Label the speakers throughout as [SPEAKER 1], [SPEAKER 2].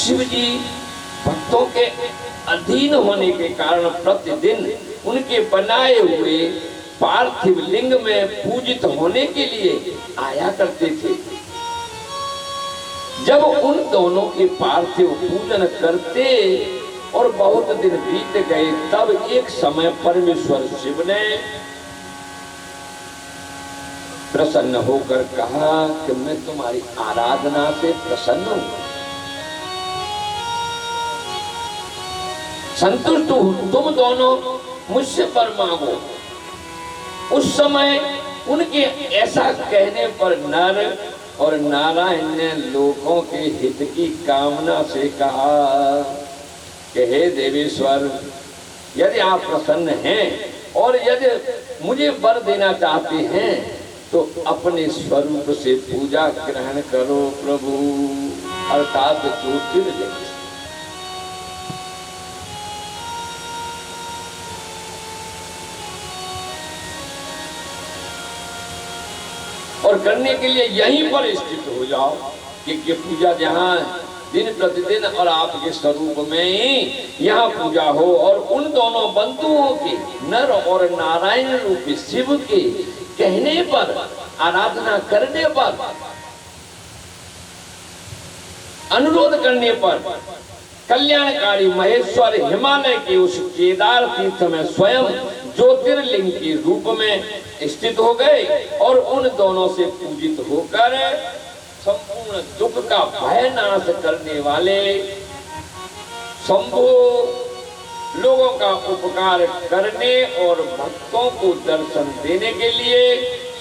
[SPEAKER 1] शिव जी भक्तों के अधीन होने के कारण प्रतिदिन उनके बनाए हुए पार्थिव लिंग में पूजित होने के लिए आया करते थे। जब उन दोनों के पार्थिव पूजन करते और बहुत दिन बीत गए, तब एक समय परमेश्वर शिव ने प्रसन्न होकर कहा कि मैं तुम्हारी आराधना से प्रसन्न हूं, संतुष्ट हूं, तुम दोनों मुझसे वर मांगो। उस समय उनके ऐसा कहने पर नर और नारायण ने लोगों के हित की कामना से कहा कि हे देवेश्वर, यदि आप प्रसन्न हैं और यदि मुझे वर देना चाहते हैं तो अपने स्वरूप से पूजा ग्रहण करो प्रभु, अर्थात ज्योतिर्लिंग। और करने के लिए यहीं पर स्थित हो जाओ कि पूजा जहाँ दिन प्रतिदिन और आपके स्वरूप में ही यहाँ पूजा हो। और उन दोनों बंधुओं के, नर और नारायण रूपी शिव के कहने पर, आराधना करने पर, अनुरोध करने पर कल्याणकारी महेश्वर हिमालय के उस केदार तीर्थ में स्वयं ज्योतिर्लिंग के रूप में स्थित हो गए और उन दोनों से पूजित होकर संपूर्ण दुख का भय नाश करने वाले, शंभु लोगों का उपकार करने और भक्तों को दर्शन देने के लिए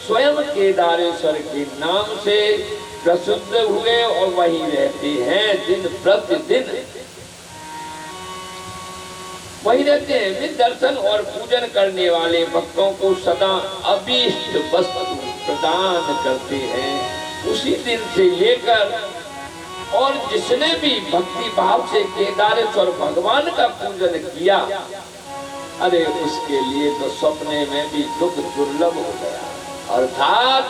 [SPEAKER 1] स्वयं केदारेश्वर के नाम से प्रसिद्ध हुए और वहीं रहते हैं। दिन प्रतिदिन वहीं रहते हैं। वे दर्शन और पूजन करने वाले भक्तों को सदा अभीष्ट वस्तु प्रदान करते हैं। उसी दिन से लेकर और जिसने भी भक्ति भाव से केदारेश्वर भगवान का पूजन किया, अरे उसके लिए तो सपने में भी दुख दुर्लभ हो गया। अर्थात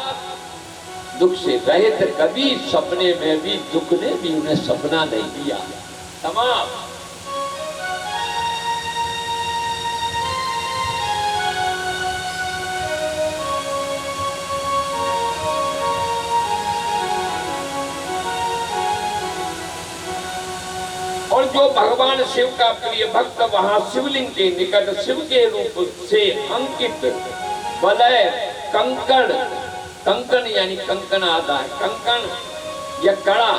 [SPEAKER 1] दुख से रहित कभी सपने में भी दुख ने भी उन्हें सपना नहीं दिया। तमाम और जो भगवान शिव का प्रिय भक्त वहां शिवलिंग के निकट शिव के रूप से अंकित वलय कंकण, कंकण यानी कंकण आता है, कंकण या कड़ा,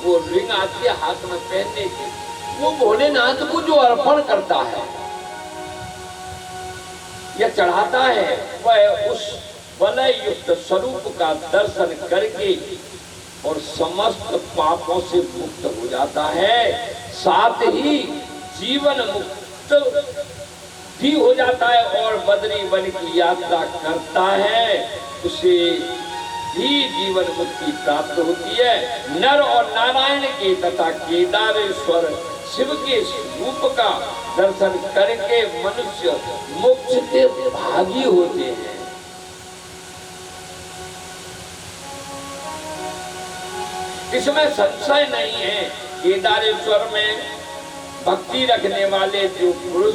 [SPEAKER 1] वो रिंग आती है हाथ में पहनने की, वो भोलेनाथ को जो अर्पण करता है या चढ़ाता है, वह उस वलय युक्त स्वरूप का दर्शन करके और समस्त पापों से मुक्त हो जाता है, साथ ही जीवन मुक्त भी हो जाता है और बद्री वन की यात्रा करता है, उसे भी जीवन मुक्ति प्राप्त होती है। नर और नारायण के तथा केदारेश्वर शिव के रूप का दर्शन करके मनुष्य मोक्ष के भागी होते हैं। इसमें संशय नहीं है। केदारेश्वर में भक्ति रखने वाले जो पुरुष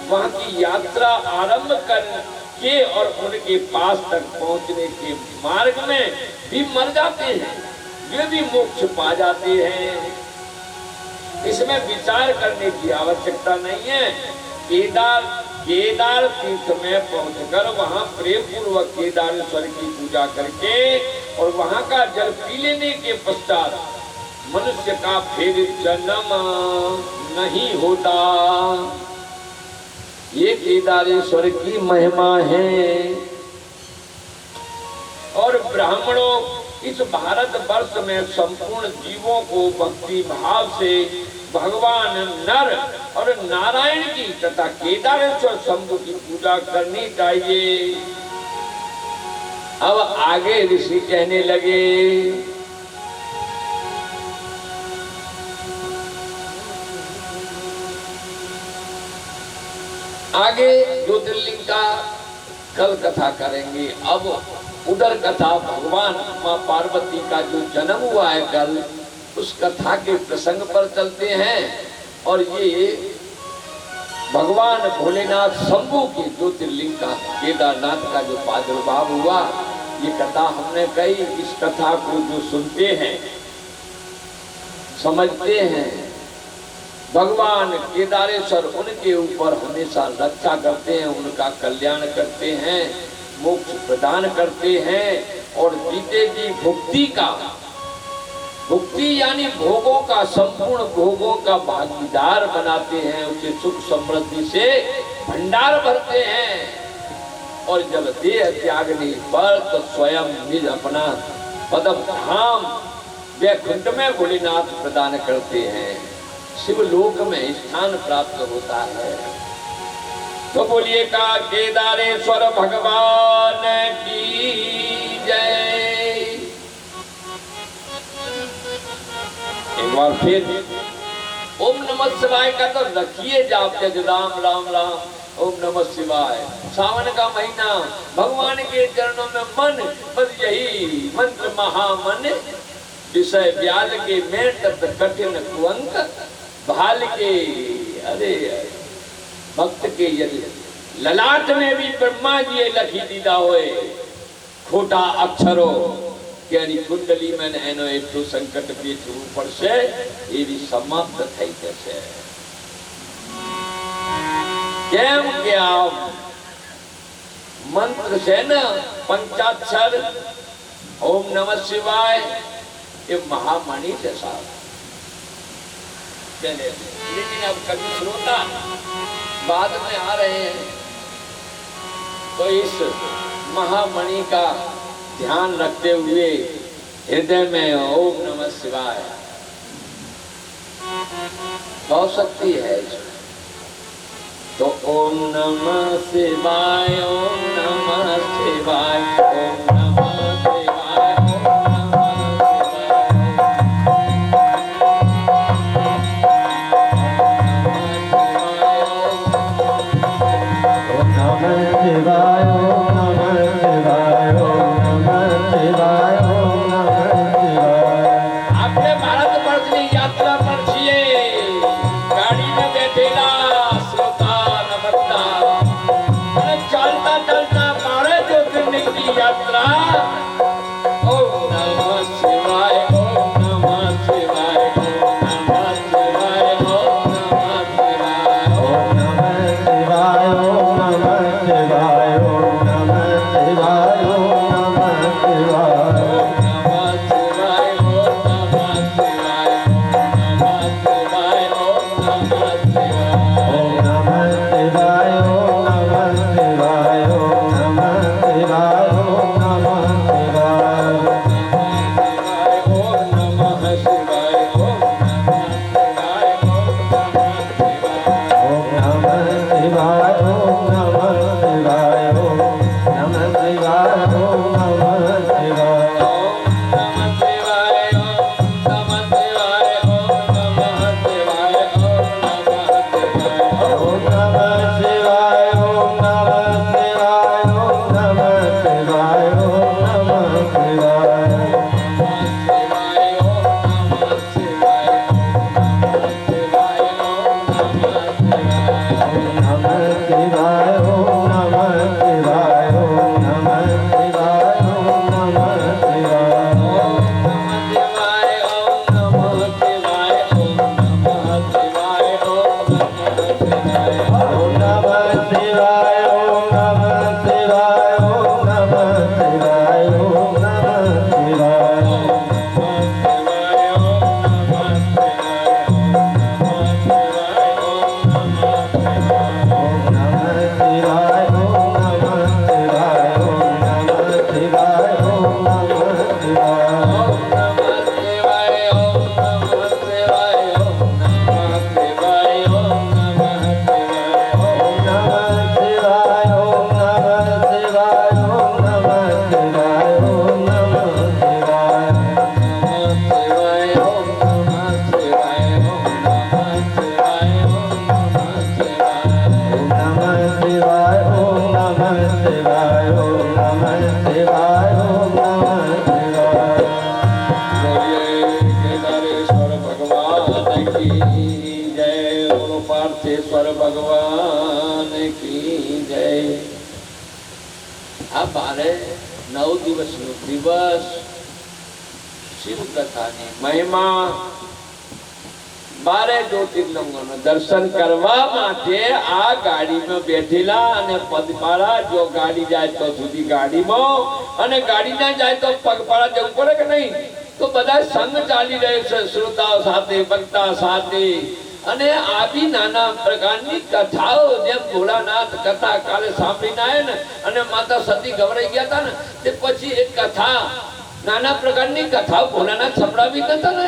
[SPEAKER 1] वहां की यात्रा आरंभ करके और उनके पास तक पहुंचने के मार्ग में भी मर जाते हैं, वे भी मोक्ष पा जाते हैं। इसमें विचार करने की आवश्यकता नहीं है। केदार तीर्थ में पहुंचकर वहां प्रेम पूर्वक केदारेश्वर की पूजा करके और वहां का जल पी लेने के पश्चात मनुष्य का फिर जन्म नहीं होता। ये केदारेश्वर की महिमा है। और ब्राह्मणों, इस भारत वर्ष में संपूर्ण जीवों को भक्ति भाव से भगवान नर और नारायण की तथा केदारेश्वर शंभु की पूजा करनी चाहिए। अब आगे ऋषि कहने लगे, आगे ज्योतिर्लिंग का कल कथा करेंगे। अब उधर कथा भगवान मां पार्वती का जो जन्म हुआ है कल, उस कथा के प्रसंग पर चलते हैं। और ये भगवान भोलेनाथ शंभू के ज्योतिर्लिंग का केदारनाथ का जो प्रादुर्भाव हुआ, ये कथा हमने कही। इस कथा को जो सुनते हैं, समझते हैं, भगवान केदारेश्वर उनके ऊपर हमेशा रक्षा करते हैं, उनका कल्याण करते हैं, मोक्ष प्रदान करते हैं और जीते जी भुक्ति यानी भोगों का, संपूर्ण भोगों का भागीदार बनाते हैं, उसे सुख समृद्धि से भंडार भरते हैं। और जब देह त्यागने पर तो स्वयं निज अपना पदम धाम वैकुंठ में भोलेनाथ प्रदान करते हैं, शिवलोक में स्थान प्राप्त होता है। तो बोलिए का केदारेश्वर भगवान की जय। एक बार फिर ओम नमः शिवाय का तो रखिए जाप, जग राम राम राम ओम नमः शिवाय। सावन का महीना, भगवान के चरणों में मन, बस यही मंत्र महामन। विषय व्याल के में तत् कठिन कुअंक, भाल के अरे भक्त के यदि ललाट में भी ब्रह्मा जी लखी दीदा होए, खोटा अक्षरो यानी कुंडली में एनो एक तो संकट पीठ ऊपर से ये भी समाप्त થઈ જશે। કેમ કે આ મંત્ર છે ને पंचाक्षर ओम नमः शिवाय, ये महामणि છે साहब। चलिए, लेकिन अब कभी श्रोता बाद में आ रहे हैं तो इस महामणि का ध्यान रखते हुए हृदय में ओम नमः शिवाय बहुत शक्ति है। तो ओम नमः शिवाय, ओम नमः शिवाय, ओम नमः शिवाय, ओम नमः शिवाय, Hare આ બારે 9 દિવસનો દિવસ શિવ કથાની મહિમા 12 જ્યોતિર્લિંગોનું દર્શન કરવા માટે આ ગાડીમાં બેઠેલા અને પગપાળા જો ગાડી જાય તો સુધી ગાડીમાં અને ગાડી ના જાય તો પગપાળા જવું પડે કે નહીં તો બધા સંગ ચાલી રહ્યો છે શ્રોતાઓ સાથે ભક્તા સાથે અને આ બી નાના પ્રકારની કથાઓ જેમ ભોળાનાથ કથા કાલે સાંભળીને આવ્યા ને અને માતા સતી ગભરાઈ ગયા હતા ને તે પછી એક કથા નાના પ્રકારની કથા ભોળાનાથ સંભળાવી નતા ને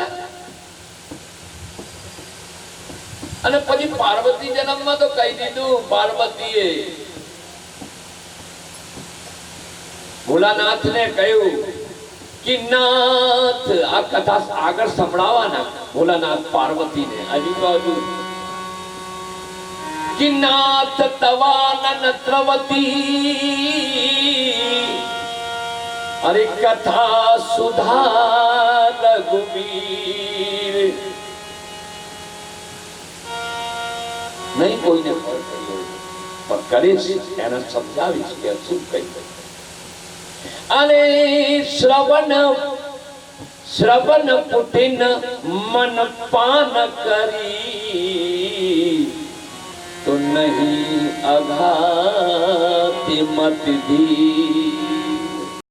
[SPEAKER 1] અને પછી પાર્વતી જન્મમાં તો કહી દીધું પાર્વતીએ ભોળાનાથને કહ્યું कि नाथ आ कथा आगर संभळावाना भोलानाथ पार्वती ने आजूबाजू कि नाथ तवान नत्रवती अरे कथा सुधा रघुवीर नहीं कोई ने पर करे एना समझावीश के શું કહી अरे श्रवण पुटिन मन पान करी तो नहीं अघाति मत दी